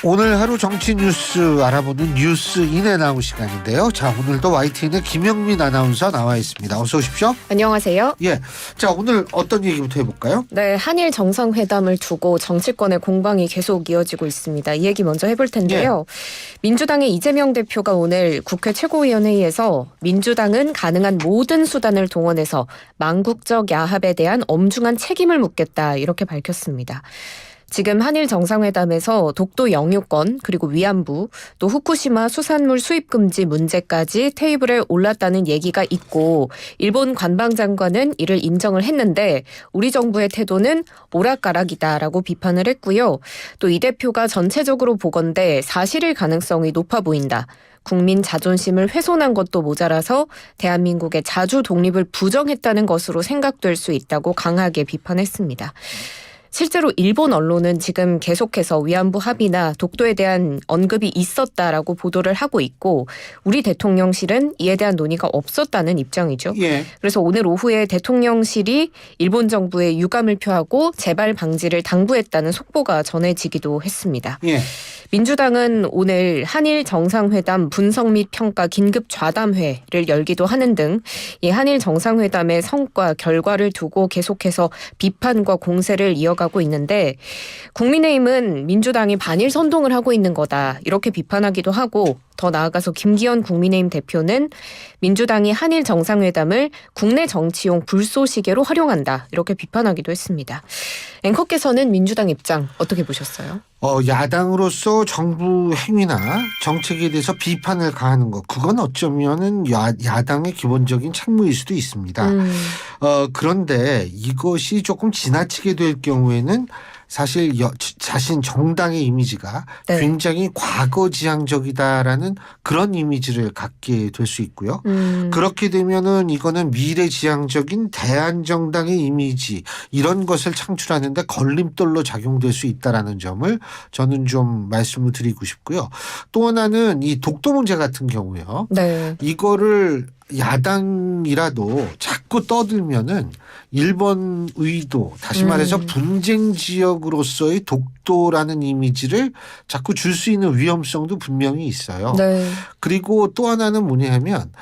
오늘 하루 정치 뉴스 알아보는 뉴스인에 나온 시간인데요. 자, 오늘도 YTN의 김영민 아나운서 나와 있습니다. 어서 오십시오. 안녕하세요. 예, 자, 오늘 어떤 얘기부터 해볼까요? 네, 한일 정상회담을 두고 정치권의 공방이 계속 이어지고 있습니다. 이 얘기 먼저 해볼 텐데요. 민주당의 이재명 대표가 오늘 국회 최고위원회의에서 민주당은 가능한 모든 수단을 동원해서 망국적 야합에 대한 엄중한 책임을 묻겠다 이렇게 밝혔습니다. 지금 한일 정상회담에서 독도 영유권 그리고 위안부 또 후쿠시마 수산물 수입 금지 문제까지 테이블에 올랐다는 얘기가 있고 일본 관방장관은 이를 인정을 했는데 우리 정부의 태도는 오락가락이다라고 비판을 했고요. 또 이 대표가 전체적으로 보건대 사실일 가능성이 높아 보인다. 국민 자존심을 훼손한 것도 모자라서 대한민국의 자주 독립을 부정했다는 것으로 생각될 수 있다고 강하게 비판했습니다. 실제로 일본 언론은 지금 계속해서 위안부 합의나 독도에 대한 언급이 있었다라고 보도를 하고 있고 우리 대통령실은 이에 대한 논의가 없었다는 입장이죠. 예. 그래서 오늘 오후에 대통령실이 일본 정부에 유감을 표하고 재발 방지를 당부했다는 속보가 전해지기도 했습니다. 예. 민주당은 오늘 한일 정상회담 분석 및 평가 긴급 좌담회를 열기도 하는 등 이 한일 정상회담의 성과 결과를 두고 계속해서 비판과 공세를 이어가고 있는데 국민의힘은 민주당이 반일 선동을 하고 있는 거다 이렇게 비판하기도 하고 더 나아가서 김기현 국민의힘 대표는 민주당이 한일 정상회담을 국내 정치용 불쏘시개로 활용한다 이렇게 비판하기도 했습니다. 앵커께서는 민주당 입장 어떻게 보셨어요? 야당으로서 정부 행위나 정책에 대해서 비판을 가하는 것, 그건 어쩌면은 야당의 기본적인 책무일 수도 있습니다. 그런데 이것이 조금 지나치게 될 경우에는 사실 자신 정당의 이미지가 네. 굉장히 과거지향적이다라는 그런 이미지를 갖게 될 수 있고요. 그렇게 되면은 이거는 미래지향적인 대한정당의 이미지 이런 것을 창출하는데 걸림돌로 작용될 수 있다라는 점을 저는 좀 말씀을 드리고 싶고요. 또 하나는 이 독도 문제 같은 경우요. 네. 이거를 야당이라도 자꾸 떠들면은 일본 의도, 다시 말해서 분쟁 지역으로서의 독도라는 이미지를 자꾸 줄 수 있는 위험성도 분명히 있어요. 네. 그리고 또 하나는 뭐냐면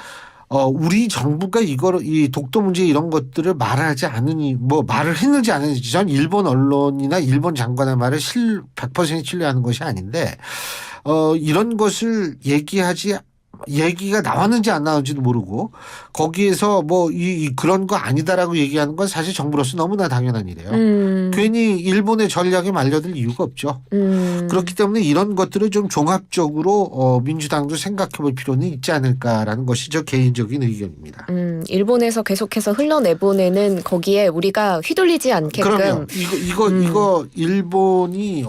우리 정부가 이 독도 문제 이런 것들을 말하지 않으니 뭐 말을 했는지 안 했는지 전 일본 언론이나 일본 장관의 말을 100% 신뢰하는 것이 아닌데 이런 것을 얘기가 나왔는지 안 나왔는지도 모르고 거기에서 뭐 그런 거 아니다라고 얘기하는 건 사실 정부로서 너무나 당연한 일이에요. 괜히 일본의 전략에 말려들 이유가 없죠. 그렇기 때문에 이런 것들을 좀 종합적으로 민주당도 생각해 볼 필요는 있지 않을까라는 것이 저 개인적인 의견입니다. 일본에서 계속해서 흘러내보내는 거기에 우리가 휘둘리지 않게끔. 그러면 이거 일본이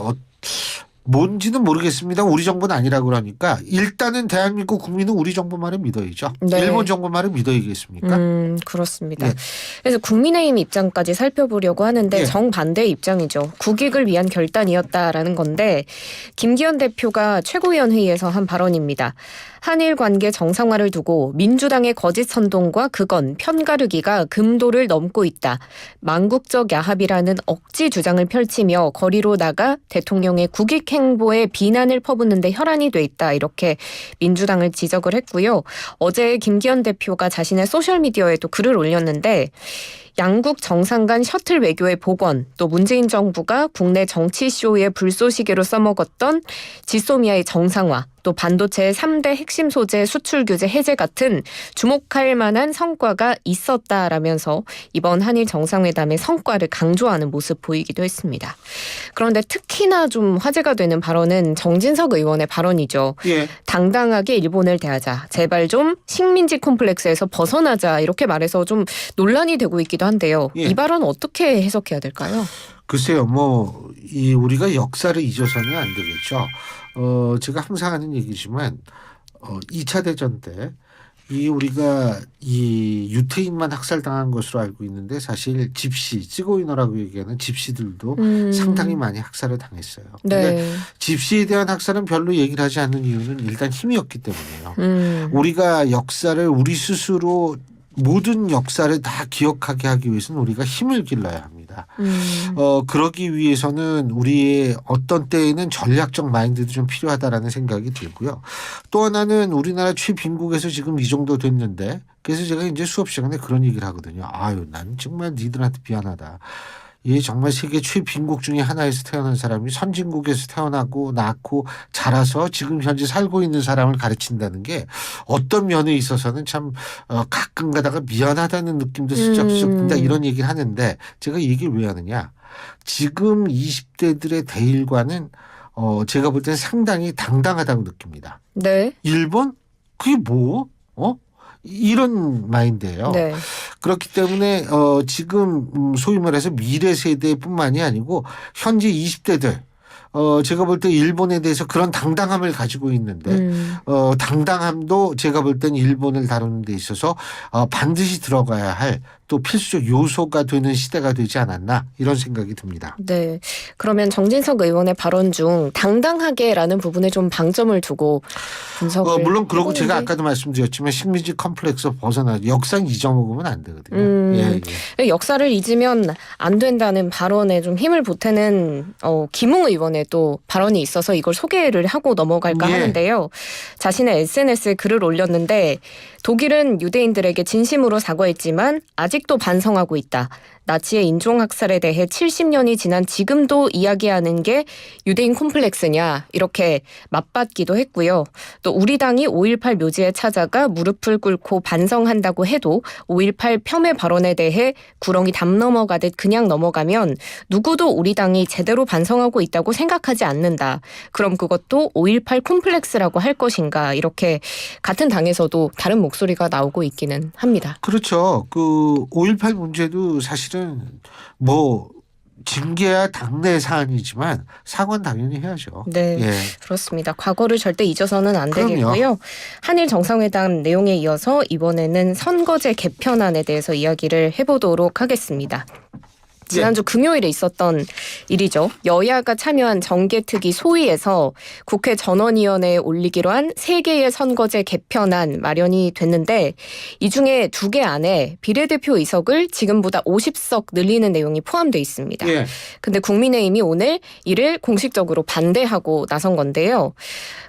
뭔지는 모르겠습니다. 우리 정부는 아니라고 그러니까 일단은 대한민국 국민은 우리 정부 말을 믿어야죠. 네. 일본 정부 말을 믿어야겠습니까? 그렇습니다. 네. 그래서 국민의힘 입장까지 살펴보려고 하는데 네. 정반대의 입장이죠. 국익을 위한 결단이었다라는 건데 김기현 대표가 최고위원회의에서 한 발언입니다. 한일 관계 정상화를 두고 민주당의 거짓 선동과 극언, 편가르기가 금도를 넘고 있다. 망국적 야합이라는 억지 주장을 펼치며 거리로 나가 대통령의 국익 행보에 비난을 퍼붓는데 혈안이 돼 있다. 이렇게 민주당을 지적을 했고요. 어제 김기현 대표가 자신의 소셜미디어에도 글을 올렸는데 양국 정상 간 셔틀 외교의 복원, 또 문재인 정부가 국내 정치쇼의 불쏘시개로 써먹었던 지소미아의 정상화, 또 반도체의 3대 핵심 소재 수출 규제 해제 같은 주목할 만한 성과가 있었다라면서 이번 한일 정상회담의 성과를 강조하는 모습 보이기도 했습니다. 그런데 특히나 좀 화제가 되는 발언은 정진석 의원의 발언이죠. 예. 당당하게 일본을 대하자. 제발 좀 식민지 콤플렉스에서 벗어나자. 이렇게 말해서 좀 논란이 되고 있기도 한데요. 예. 이 발언 어떻게 해석해야 될까요? 글쎄요, 우리가 역사를 잊어서는 안 되겠죠. 제가 항상 하는 얘기지만 2차 대전 때 우리가 유태인만 학살당한 것으로 알고 있는데 사실 집시, 찌고이너라고 얘기하는 집시들도 상당히 많이 학살을 당했어요. 네. 근데 집시에 대한 학살은 별로 얘기를 하지 않는 이유는 일단 힘이었기 때문이에요. 우리가 역사를 우리 스스로 모든 역사를 다 기억하게 하기 위해서는 우리가 힘을 길러야 합니다. 생각합니다. 그러기 위해서는 우리의 어떤 때에는 전략적 마인드도 좀 필요하다라는 생각이 들고요. 또 하나는 우리나라 최빈국에서 지금 이 정도 됐는데 그래서 제가 이제 수업 시간에 그런 얘기를 하거든요. 아유, 난 정말 니들한테 미안하다. 얘 정말 세계 최빈국 중에 하나에서 태어난 사람이 선진국에서 태어나고 낳고 자라서 지금 현재 살고 있는 사람을 가르친다는 게 어떤 면에 있어서는 참 가끔 가다가 미안하다는 느낌도 슬쩍슬쩍 든다 이런 얘기를 하는데 제가 이 얘기를 왜 하느냐. 지금 20대들의 대일과는 제가 볼 때는 상당히 당당하다고 느낍니다. 네. 일본? 그게 뭐? 이런 마인드예요. 네. 그렇기 때문에 지금 소위 말해서 미래 세대뿐만이 아니고 현재 20대들 제가 볼 때 일본에 대해서 그런 당당함을 가지고 있는데 당당함도 제가 볼 땐 일본을 다루는 데 있어서 반드시 들어가야 할 또 필수적 요소가 되는 시대가 되지 않았나 이런 생각이 듭니다. 네. 그러면 정진석 의원의 발언 중 당당하게라는 부분에 좀 방점을 두고 분석을 물론 그러고 해보는데. 제가 아까도 말씀드렸지만 식민지 컴플렉스 벗어나 역사 잊어먹으면 안 되거든요. 예. 역사를 잊으면 안 된다는 발언에 좀 힘을 보태는 김웅 의원의 또 발언이 있어서 이걸 소개를 하고 넘어갈까 예. 하는데요. 자신의 SNS에 글을 올렸는데 독일은 유대인들에게 진심으로 사과했지만 아직도 반성하고 있다. 나치의 인종학살에 대해 70년이 지난 지금도 이야기하는 게 유대인 콤플렉스냐 이렇게 맞받기도 했고요. 또 우리 당이 5.18 묘지에 찾아가 무릎을 꿇고 반성한다고 해도 5.18 폄훼 발언에 대해 구렁이 담 넘어가듯 그냥 넘어가면 누구도 우리 당이 제대로 반성하고 있다고 생각하지 않는다. 그럼 그것도 5.18 콤플렉스라고 할 것인가 이렇게 같은 당에서도 다른 목소리가 나오고 있기는 합니다. 그렇죠. 그 5.18 문제도 사실은 뭐 징계야 당내 사안이지만 사과는 당연히 해야죠. 네, 예. 그렇습니다. 과거를 절대 잊어서는 안 그럼요. 되겠고요. 한일 정상회담 내용에 이어서 이번에는 선거제 개편안에 대해서 이야기를 해보도록 하겠습니다. 지난주 금요일에 있었던 일이죠. 여야가 참여한 정개특위 소위에서 국회 전원위원회에 올리기로 한 3개의 선거제 개편안 마련이 됐는데 이 중에 2개 안에 비례대표 의석을 지금보다 50석 늘리는 내용이 포함되어 있습니다. 예. 근데 국민의힘이 오늘 이를 공식적으로 반대하고 나선 건데요.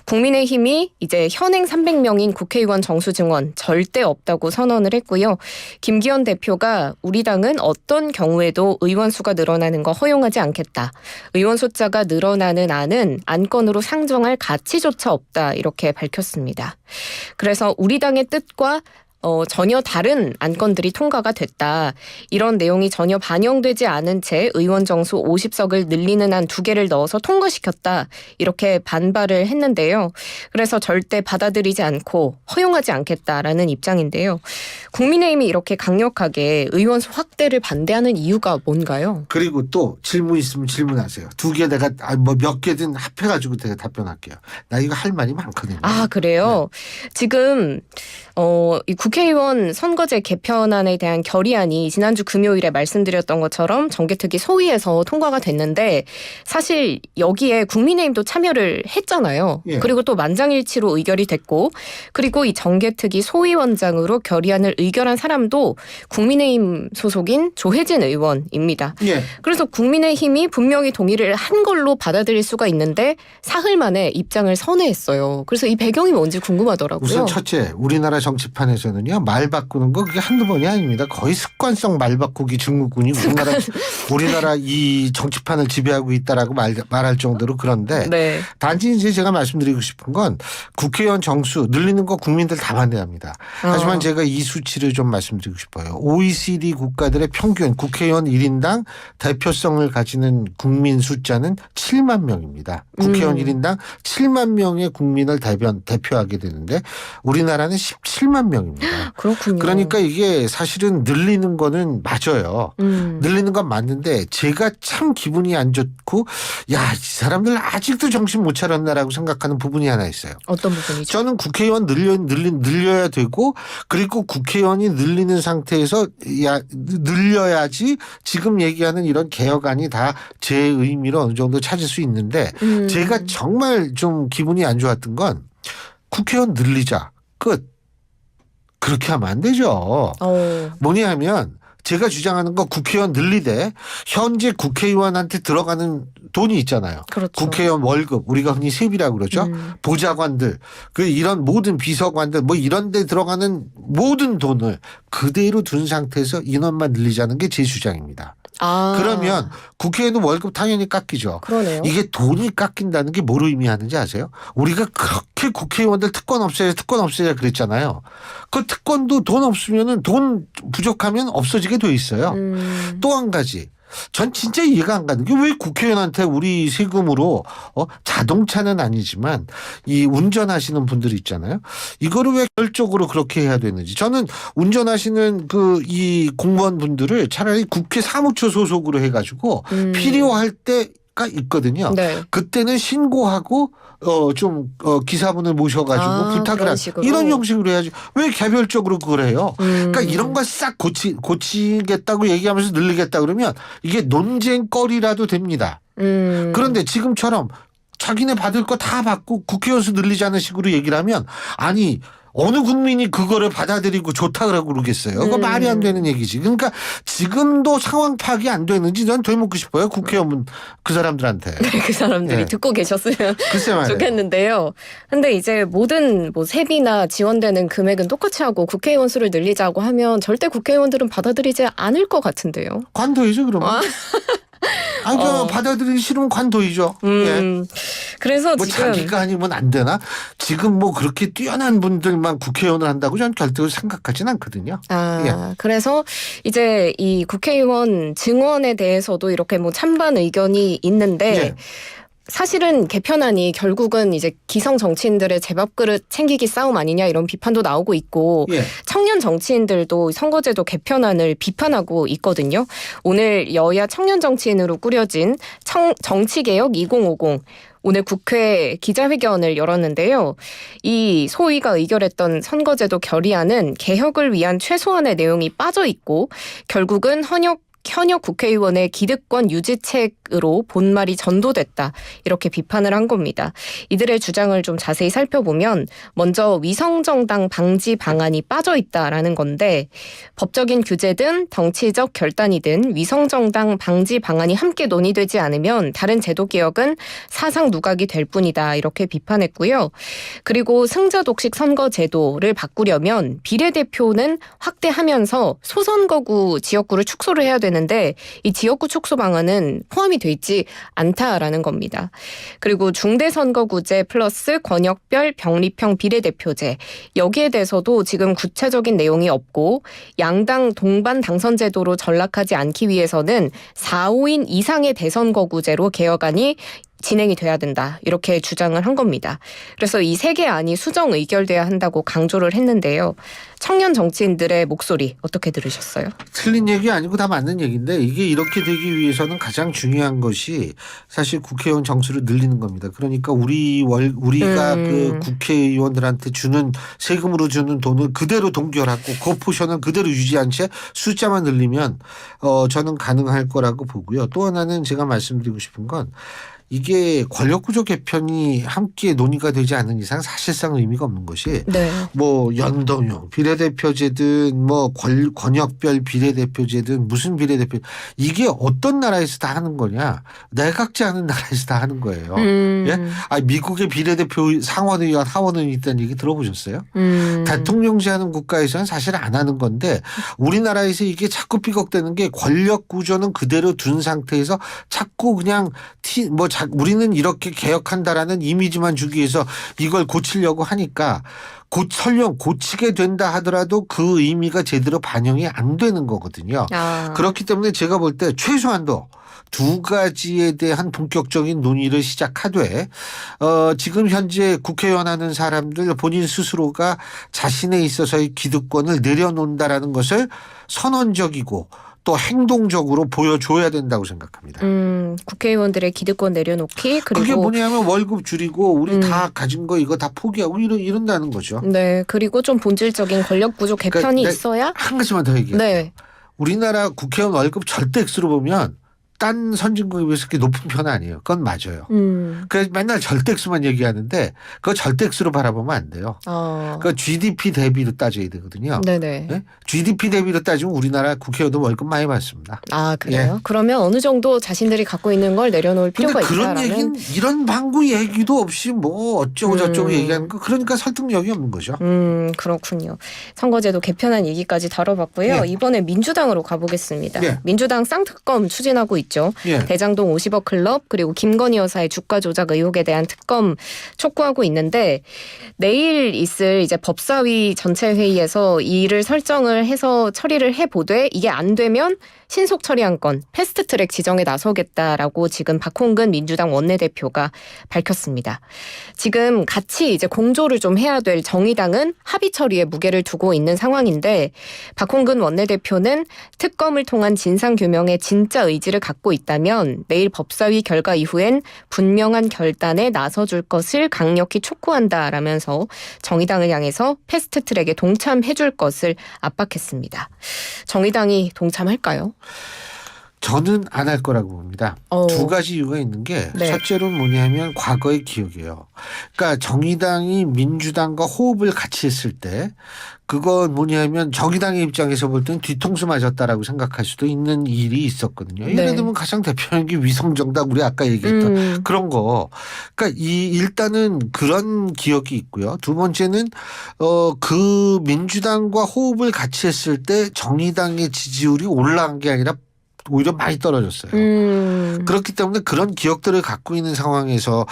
국민의힘이 이제 현행 300명인 국회의원 정수 증원 절대 없다고 선언을 했고요. 김기현 대표가 우리 당은 어떤 경우에도 의원 수가 늘어나는 거 허용하지 않겠다. 의원 숫자가 늘어나는 안은 안건으로 상정할 가치조차 없다. 이렇게 밝혔습니다. 그래서 우리 당의 뜻과 전혀 다른 안건들이 통과가 됐다. 이런 내용이 전혀 반영되지 않은 채 의원 정수 50석을 늘리는 안 2개를 넣어서 통과시켰다. 이렇게 반발을 했는데요. 그래서 절대 받아들이지 않고 허용하지 않겠다라는 입장인데요. 국민의힘이 이렇게 강력하게 의원수 확대를 반대하는 이유가 뭔가요? 그리고 또 질문 있으면 질문하세요. 2개 내가 몇 개든 합해가지고 제가 답변할게요. 나 이거 할 말이 많거든요. 아, 그래요? 네. 지금 이 국회의원 선거제 개편안에 대한 결의안이 지난주 금요일에 말씀드렸던 것처럼 정개특위 소위에서 통과가 됐는데 사실 여기에 국민의힘도 참여를 했잖아요. 예. 그리고 또 만장일치로 의결이 됐고 그리고 이 정개특위 소위원장으로 결의안을 의결한 사람도 국민의힘 소속인 조혜진 의원입니다. 예. 그래서 국민의힘이 분명히 동의를 한 걸로 받아들일 수가 있는데 사흘 만에 입장을 선회했어요. 그래서 이 배경이 뭔지 궁금하더라고요. 우선 첫째, 우리나라 정치판에서는요 말 바꾸는 거 그게 한두 번이 아닙니다. 거의 습관성 말 바꾸기 증후군이 우리나라 이 정치판을 지배하고 있다라고 말할 정도로 그런데 네. 단지 이제 제가 말씀드리고 싶은 건 국회의원 정수 늘리는 거 국민들 다 반대합니다. 하지만 제가 이 수치를 좀 말씀드리고 싶어요. OECD 국가들의 평균 국회의원 1인당 대표성을 가지는 국민 숫자는 7만 명입니다. 국회의원 1인당 7만 명의 국민을 대표하게 되는데 우리나라는 17만 명입니다. 그렇군요. 그러니까 이게 사실은 늘리는 거는 맞아요. 늘리는 건 맞는데 제가 참 기분이 안 좋고 야, 이 사람들 아직도 정신 못 차렸나라고 생각하는 부분이 하나 있어요. 어떤 부분이죠? 저는 국회의원 늘려야 되고 그리고 국회의원이 늘리는 상태에서 늘려야지 지금 얘기하는 이런 개혁안이 다 제 의미로 어느 정도 찾을 수 있는데 제가 정말 좀 기분이 안 좋았던 건 국회의원 늘리자. 끝. 그렇게 하면 안 되죠. 뭐냐 하면 제가 주장하는 거 국회의원 늘리되 현재 국회의원한테 들어가는 돈이 있잖아요. 그렇죠. 국회의원 월급 우리가 흔히 세비라고 그러죠. 보좌관들 그 이런 모든 비서관들 뭐 이런 데 들어가는 모든 돈을 그대로 둔 상태에서 인원만 늘리자는 게 제 주장입니다. 그러면 국회의원 월급 당연히 깎이죠. 그러네요. 이게 돈이 깎인다는 게 뭘 의미하는지 아세요? 우리가 그렇게 국회의원들 특권 없애야 그랬잖아요. 그 특권도 돈 없으면은 돈 부족하면 없어지게 돼 있어요. 또 한 가지. 전 진짜 이해가 안 가는 게 왜 국회의원한테 우리 세금으로 자동차는 아니지만 이 운전하시는 분들 있잖아요. 이거를 왜 결적으로 그렇게 해야 되는지. 저는 운전하시는 이 공무원분들을 차라리 국회 사무처 소속으로 해가지고 필요할 때가 있거든요. 네. 그때는 신고하고 기사분을 모셔가지고 부탁을 그런 식으로. 이런 형식으로 해야지. 왜 개별적으로 그걸 해요? 그러니까 이런 걸 싹 고치겠다고 얘기하면서 늘리겠다 그러면 이게 논쟁거리라도 됩니다. 그런데 지금처럼 자기네 받을 거 다 받고 국회의원수 늘리자는 식으로 얘기를 하면 아니 어느 국민이 그거를 받아들이고 좋다 그러겠어요. 그거 말이 안 되는 얘기지. 그러니까 지금도 상황 파악이 안 되는지 전 되묻고 싶어요. 국회의원 그 사람들한테. 네, 그 사람들이 예. 듣고 계셨으면 글쎄 말이에요. 좋겠는데요. 근데 이제 모든 세비나 지원되는 금액은 똑같이 하고 국회의원 수를 늘리자고 하면 절대 국회의원들은 받아들이지 않을 것 같은데요. 관둬야죠 그러면. 받아들이기 싫으면 관둬야죠. 예. 그래서 뭐 지금 자기가 아니면 안 되나? 지금 뭐 그렇게 뛰어난 분들만 국회의원을 한다고 저는 절대로 생각하진 않거든요. 그래서 이제 이 국회의원 증언에 대해서도 이렇게 찬반 의견이 있는데 예. 사실은 개편안이 결국은 이제 기성 정치인들의 제밥그릇 챙기기 싸움 아니냐 이런 비판도 나오고 있고 예. 청년 정치인들도 선거제도 개편안을 비판하고 있거든요. 오늘 여야 청년 정치인으로 꾸려진 정치개혁 2050 오늘 국회 기자회견을 열었는데요. 이 소위가 의결했던 선거제도 결의안은 개혁을 위한 최소한의 내용이 빠져 있고 결국은 현역 국회의원의 기득권 유지책으로 본말이 전도됐다. 이렇게 비판을 한 겁니다. 이들의 주장을 좀 자세히 살펴보면 먼저 위성정당 방지 방안이 빠져 있다라는 건데 법적인 규제든 정치적 결단이든 위성정당 방지 방안이 함께 논의되지 않으면 다른 제도 개혁은 사상 누각이 될 뿐이다. 이렇게 비판했고요. 그리고 승자 독식 선거 제도를 바꾸려면 비례대표는 확대하면서 소선거구 지역구를 축소를 해야 되는데 이 지역구 축소 방안은 포함이 돼 있지 않다라는 겁니다. 그리고 중대선거구제 플러스 권역별 병립형 비례대표제 여기에 대해서도 지금 구체적인 내용이 없고 양당 동반 당선 제도로 전락하지 않기 위해서는 4~5인 이상의 대선거구제로 개혁안이 진행이 돼야 된다. 이렇게 주장을 한 겁니다. 그래서 이 세 개 안이 수정 의결돼야 한다고 강조를 했는데요. 청년 정치인들의 목소리 어떻게 들으셨어요? 틀린 얘기 아니고 다 맞는 얘기인데 이게 이렇게 되기 위해서는 가장 중요한 것이 사실 국회의원 정수를 늘리는 겁니다. 그러니까 우리가 그 국회의원들한테 주는 세금으로 주는 돈을 그대로 동결하고 그 포션을 그대로 유지한 채 숫자만 늘리면 저는 가능할 거라고 보고요. 또 하나는 제가 말씀드리고 싶은 건 이게 권력구조 개편이 함께 논의가 되지 않는 이상 사실상 의미가 없는 것이 뭐 연동형 비례대표제든 뭐 권역별 비례대표제든 무슨 비례대표 이게 어떤 나라에서 다 하는 거냐 내각제 하는 나라에서 다 하는 거예요. 예? 미국의 비례대표 상원의원 하원의원 있다는 얘기 들어보셨어요? 대통령제 하는 국가에서는 사실 안 하는 건데 우리나라에서 이게 자꾸 삐걱대는 게 권력구조는 그대로 둔 상태에서 자꾸 그냥 우리는 이렇게 개혁한다라는 이미지만 주기 위해서 이걸 고치려고 하니까 설령 고치게 된다 하더라도 그 의미가 제대로 반영이 안 되는 거거든요. 그렇기 때문에 제가 볼 때 최소한도 두 가지에 대한 본격적인 논의를 시작하되 지금 현재 국회의원 하는 사람들 본인 스스로가 자신에 있어서의 기득권을 내려놓는다라는 것을 선언적이고 또 행동적으로 보여줘야 된다고 생각합니다. 국회의원들의 기득권 내려놓기 그리고 그게 뭐냐면 월급 줄이고 우리 다 가진 거 이거 다 포기하고 이런다는 거죠. 네. 그리고 좀 본질적인 권력구조 개편이 있어야 한 가지만 더 얘기해요. 네. 우리나라 국회의원 월급 절대 액수로 보면 딴 선진국에 비해서 그렇게 높은 편은 아니에요. 그건 맞아요. 그래서 맨날 절대수만 얘기하는데 그거 절대수로 바라보면 안 돼요. 그 GDP 대비로 따져야 되거든요. 네네. 네? GDP 대비로 따지면 우리나라 국회의원도 월급 많이 받습니다. 아 그래요? 예. 그러면 어느 정도 자신들이 갖고 있는 걸 내려놓을 필요가 근데 그런 있다라는. 얘기는 이런 방구 얘기도 없이 뭐 어쩌고 저쩌고 얘기하는 거 그러니까 설득력이 없는 거죠. 그렇군요. 선거제도 개편안 얘기까지 다뤄봤고요. 예. 이번에 민주당으로 가보겠습니다. 예. 민주당 쌍특검 추진하고 있죠. 예. 대장동 50억 클럽 그리고 김건희 여사의 주가 조작 의혹에 대한 특검 촉구하고 있는데 내일 있을 이제 법사위 전체 회의에서 이를 설정을 해서 처리를 해보되 이게 안 되면 신속 처리한 건 패스트트랙 지정에 나서겠다라고 지금 박홍근 민주당 원내대표가 밝혔습니다. 지금 같이 이제 공조를 좀 해야 될 정의당은 합의 처리에 무게를 두고 있는 상황인데 박홍근 원내대표는 특검을 통한 진상 규명에 진짜 의지를 갖고 있다면 내일 법사위 결과 이후엔 분명한 결단에 나서줄 것을 강력히 촉구한다라면서 정의당을 향해서 패스트트랙에 동참해줄 것을 압박했습니다. 정의당이 동참할까요? 저는 안 할 거라고 봅니다. 두 가지 이유가 있는 게 네. 첫째로는 뭐냐면 과거의 기억이에요. 그러니까 정의당이 민주당과 호흡을 같이 했을 때 그건 뭐냐면 정의당의 입장에서 볼 때는 뒤통수 맞았다라고 생각할 수도 있는 일이 있었거든요. 예를 네. 들면 가장 대표적인 게 위성정당 우리 아까 얘기했던 그런 거. 그러니까 일단은 그런 기억이 있고요. 두 번째는 그 민주당과 호흡을 같이 했을 때 정의당의 지지율이 올라간 게 아니라 오히려 많이 떨어졌어요. 그렇기 때문에 그런 기억들을 갖고 있는 상황에서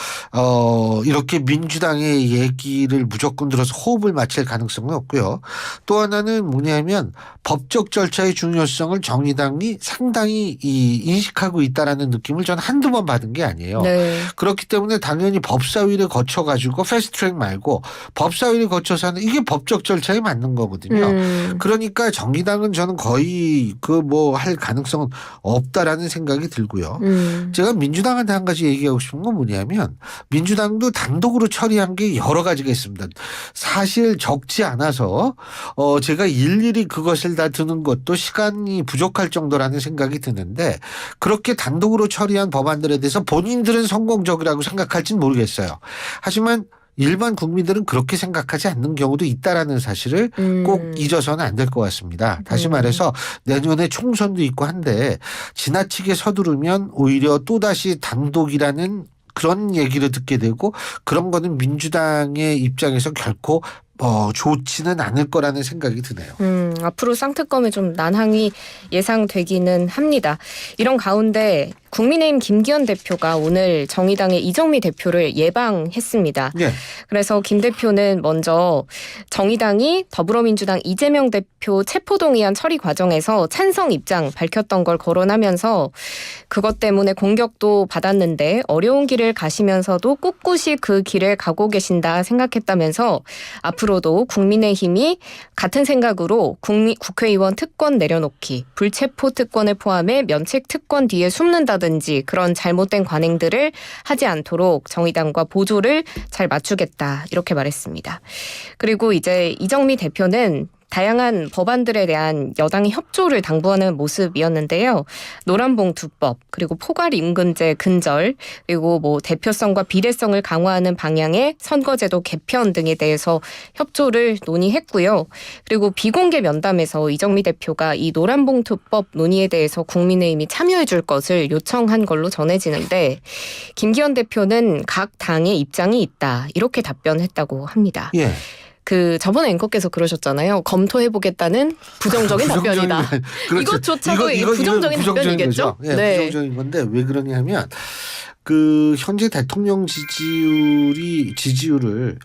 이렇게 민주당의 얘기를 무조건 들어서 호흡을 맞출 가능성은 없고요. 또 하나는 뭐냐면 법적 절차의 중요성을 정의당이 상당히 인식하고 있다라는 느낌을 저는 한두 번 받은 게 아니에요. 네. 그렇기 때문에 당연히 법사위를 거쳐가지고 패스트트랙 말고 법사위를 거쳐서 하는 이게 법적 절차에 맞는 거거든요. 그러니까 정의당은 저는 거의 그 뭐 할 가능성은 없다라는 생각이 들고요. 제가 민주당한테 한 가지 얘기하고 싶은 건 뭐냐면 민주당도 단독으로 처리한 게 여러 가지가 있습니다. 사실 적지 않아서 제가 일일이 그것을 다 드는 것도 시간이 부족할 정도라는 생각이 드는데 그렇게 단독으로 처리한 법안들에 대해서 본인들은 성공적이라고 생각할지는 모르겠어요. 하지만 일반 국민들은 그렇게 생각하지 않는 경우도 있다라는 사실을 꼭 잊어서는 안 될 것 같습니다. 다시 말해서 내년에 총선도 있고 한데 지나치게 서두르면 오히려 또다시 단독이라는 그런 얘기를 듣게 되고 그런 거는 민주당의 입장에서 결코 좋지는 않을 거라는 생각이 드네요. 앞으로 쌍특검에 좀 난항이 예상되기는 합니다. 이런 가운데 국민의힘 김기현 대표가 오늘 정의당의 이정미 대표를 예방했습니다. 네. 그래서 김 대표는 먼저 정의당이 더불어민주당 이재명 대표 체포동의안 처리 과정에서 찬성 입장 밝혔던 걸 거론하면서 그것 때문에 공격도 받았는데 어려운 길을 가시면서도 꿋꿋이 그 길을 가고 계신다 생각했다면서 앞으로도 국민의힘이 같은 생각으로 국회의원 특권 내려놓기, 불체포 특권을 포함해 면책 특권 뒤에 숨는다든지 그런 잘못된 관행들을 하지 않도록 정의당과 보조를 잘 맞추겠다 이렇게 말했습니다. 그리고 이제 이정미 대표는 다양한 법안들에 대한 여당의 협조를 당부하는 모습이었는데요. 노란봉투법 그리고 포괄임금제 근절 그리고 뭐 대표성과 비례성을 강화하는 방향의 선거제도 개편 등에 대해서 협조를 논의했고요. 그리고 비공개 면담에서 이정미 대표가 이 노란봉투법 논의에 대해서 국민의힘이 참여해 줄 것을 요청한 걸로 전해지는데 김기현 대표는 각 당의 입장이 있다 이렇게 답변했다고 합니다. 예. 그 저번에 앵커께서 그러셨잖아요. 검토해보겠다는 부정적인 답변이다. 그렇죠. 이것조차도 부정적인 답변이겠죠? 예, 네. 부정적인 건데 왜 그러냐면 그 현재 대통령 지지율을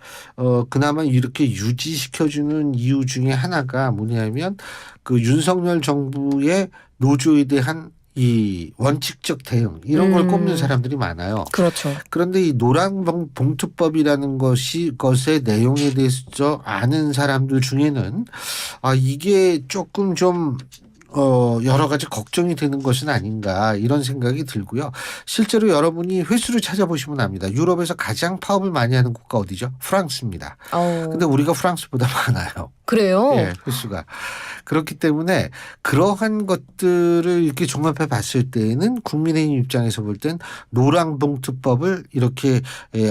그나마 이렇게 유지시켜주는 이유 중에 하나가 뭐냐면 그 윤석열 정부의 노조에 대한 이 원칙적 대응 이런 걸 꼽는 사람들이 많아요. 그렇죠. 그런데 이 노란봉투법이라는 것의 내용에 대해서 아는 사람들 중에는 이게 조금 좀 여러 가지 걱정이 되는 것은 아닌가 이런 생각이 들고요. 실제로 여러분이 횟수를 찾아보시면 압니다. 유럽에서 가장 파업을 많이 하는 국가 어디죠? 프랑스입니다. 근데 우리가 프랑스보다 많아요. 그래요? 예, 횟수가. 그렇기 때문에 그러한 것들을 이렇게 종합해 봤을 때에는 국민의힘 입장에서 볼 땐 노란봉투법을 이렇게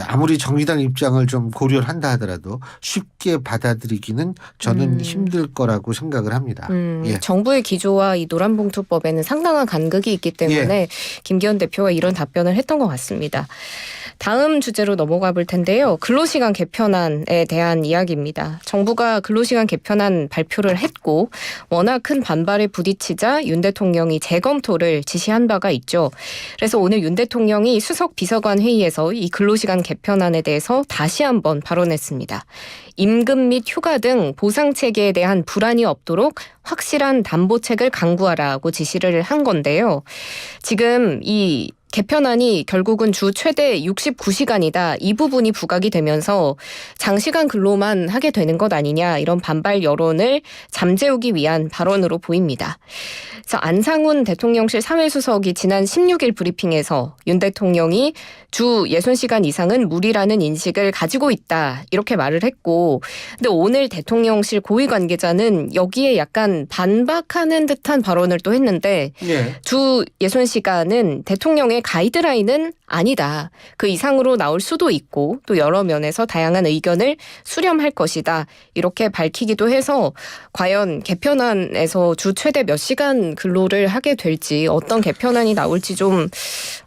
아무리 정의당 입장을 좀 고려를 한다 하더라도 쉽게 받아들이기는 저는 힘들 거라고 생각을 합니다. 예. 정부의 기조와 이 노란봉투법에는 상당한 간극이 있기 때문에 김기현 대표가 이런 답변을 했던 것 같습니다. 다음 주제로 넘어가 볼 텐데요. 근로시간 개편안에 대한 이야기입니다. 정부가 근로시간 개편안 발표를 했고 워낙 큰 반발에 부딪히자 윤 대통령이 재검토를 지시한 바가 있죠. 그래서 오늘 윤 대통령이 수석 비서관 회의에서 이 근로시간 개편안에 대해서 다시 한번 발언했습니다. 임금 및 휴가 등 보상체계에 대한 불안이 없도록 확실한 담보책을 강구하라고 지시를 한 건데요. 지금 이 개편안이 결국은 주 최대 69시간이다. 이 부분이 부각이 되면서 장시간 근로만 하게 되는 것 아니냐 이런 반발 여론을 잠재우기 위한 발언으로 보입니다. 그래서 안상훈 대통령실 사회수석이 지난 16일 브리핑에서 윤 대통령이 주 60시간 이상은 무리라는 인식을 가지고 있다 이렇게 말을 했고 근데 오늘 대통령실 고위 관계자는 여기에 약간 반박하는 듯한 발언을 또 했는데 주 60시간은 대통령의 가이드라인은 아니다. 그 이상으로 나올 수도 있고 또 여러 면에서 다양한 의견을 수렴할 것이다. 이렇게 밝히기도 해서 과연 개편안에서 주 최대 몇 시간 근로를 하게 될지 어떤 개편안이 나올지 좀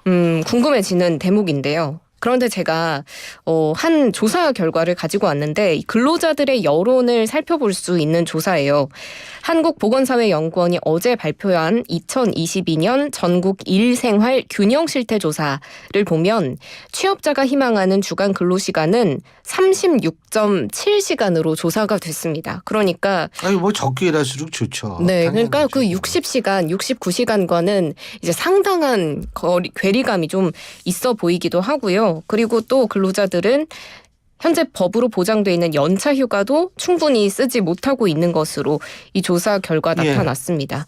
궁금해지는 대목인데요. 그런데 제가 한 조사 결과를 가지고 왔는데 이 근로자들의 여론을 살펴볼 수 있는 조사예요. 한국보건사회연구원이 어제 발표한 2022년 전국 일생활 균형 실태 조사를 보면 취업자가 희망하는 주간 근로시간은 36.7시간으로 조사가 됐습니다. 그러니까 뭐 적게 일할수록 좋죠. 네, 그러니까 그 60시간, 69시간과는 이제 상당한 괴리감이 좀 있어 보이기도 하고요. 그리고 또 근로자들은 현재 법으로 보장돼 있는 연차 휴가도 충분히 쓰지 못하고 있는 것으로 이 조사 결과 나타났습니다.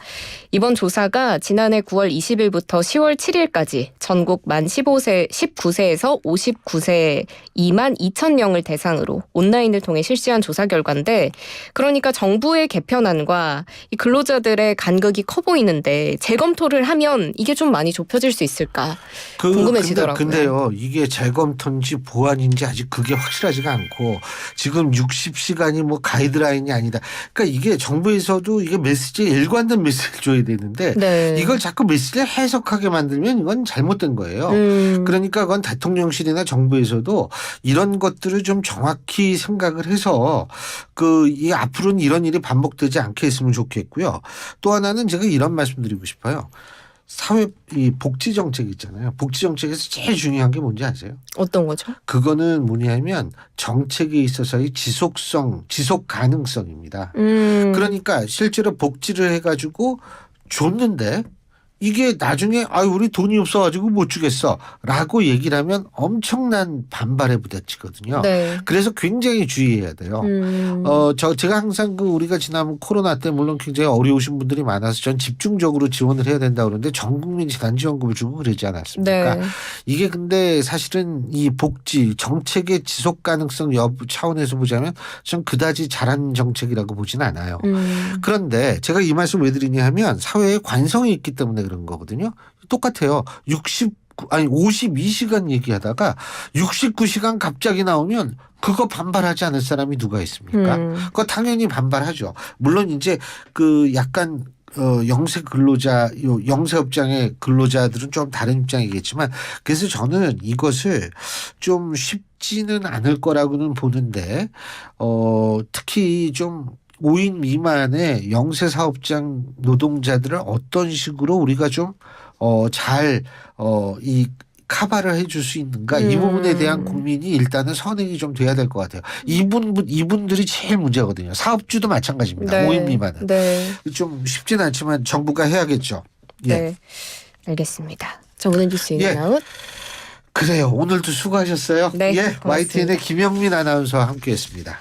이번 조사가 지난해 9월 20일부터 10월 7일까지 전국 만 19세에서 59세 2만 2천 명을 대상으로 온라인을 통해 실시한 조사 결과인데 그러니까 정부의 개편안과 이 근로자들의 간극이 커 보이는데 재검토를 하면 이게 좀 많이 좁혀질 수 있을까 궁금해지더라고요. 근데요. 이게 재검토인지 보완인지 아직 그게 확실하지가 않고 지금 60시간이 뭐 가이드라인이 아니다. 그러니까 이게 정부에서도 이게 메시지 일관된 메시지를 줘야 되는데 이걸 자꾸 메시지를 해석하게 만들면 이건 잘못된 거예요. 그러니까 그건 대통령실이나 정부에서도 이런 것들을 좀 정확히 생각을 해서 이 앞으로는 이런 일이 반복되지 않게 했으면 좋겠고요. 또 하나는 제가 이런 말씀드리고 싶어요. 이 복지 정책 있잖아요. 복지 정책에서 제일 중요한 게 뭔지 아세요? 어떤 거죠? 그거는 뭐냐면 정책에 있어서의 지속 가능성입니다. 그러니까 실제로 복지를 해가지고 줬는데 이게 나중에 우리 돈이 없어가지고 못 주겠어라고 얘기를 하면 엄청난 반발에 부딪히거든요. 그래서 굉장히 주의해야 돼요. 제가 항상 우리가 지난 코로나 때 물론 굉장히 어려우신 분들이 많아서 전 집중적으로 지원을 해야 된다 그러는데 전 국민 재난지원금을 주고 그러지 않았습니까? 이게 근데 사실은 이 복지 정책의 지속 가능성 여부 차원에서 보자면 전 그다지 잘한 정책이라고 보진 않아요. 그런데 제가 이 말씀 왜 드리냐 하면 사회에 관성이 있기 때문에 그런 거거든요. 똑같아요. 52시간 얘기하다가 69시간 갑자기 나오면 그거 반발하지 않을 사람이 누가 있습니까? 그거 당연히 반발하죠. 물론 이제 약간 영세 근로자, 영세업장의 근로자들은 좀 다른 입장이겠지만 그래서 저는 이것을 좀 쉽지는 않을 거라고는 보는데 특히 좀 5인 미만의 영세 사업장 노동자들을 어떤 식으로 우리가 좀 이 커버를 해줄 수 있는가 이 부분에 대한 국민이 일단은 선행이 좀 돼야 될 것 같아요. 이분들이 제일 문제거든요. 사업주도 마찬가지입니다. 5인 미만은. 좀 쉽지는 않지만 정부가 해야겠죠. 네, 알겠습니다. 자, 오늘 뉴스 인아웃. 그래요. 오늘도 수고하셨어요. 네, 고맙습니다. YTN의 김영민 아나운서와 함께했습니다.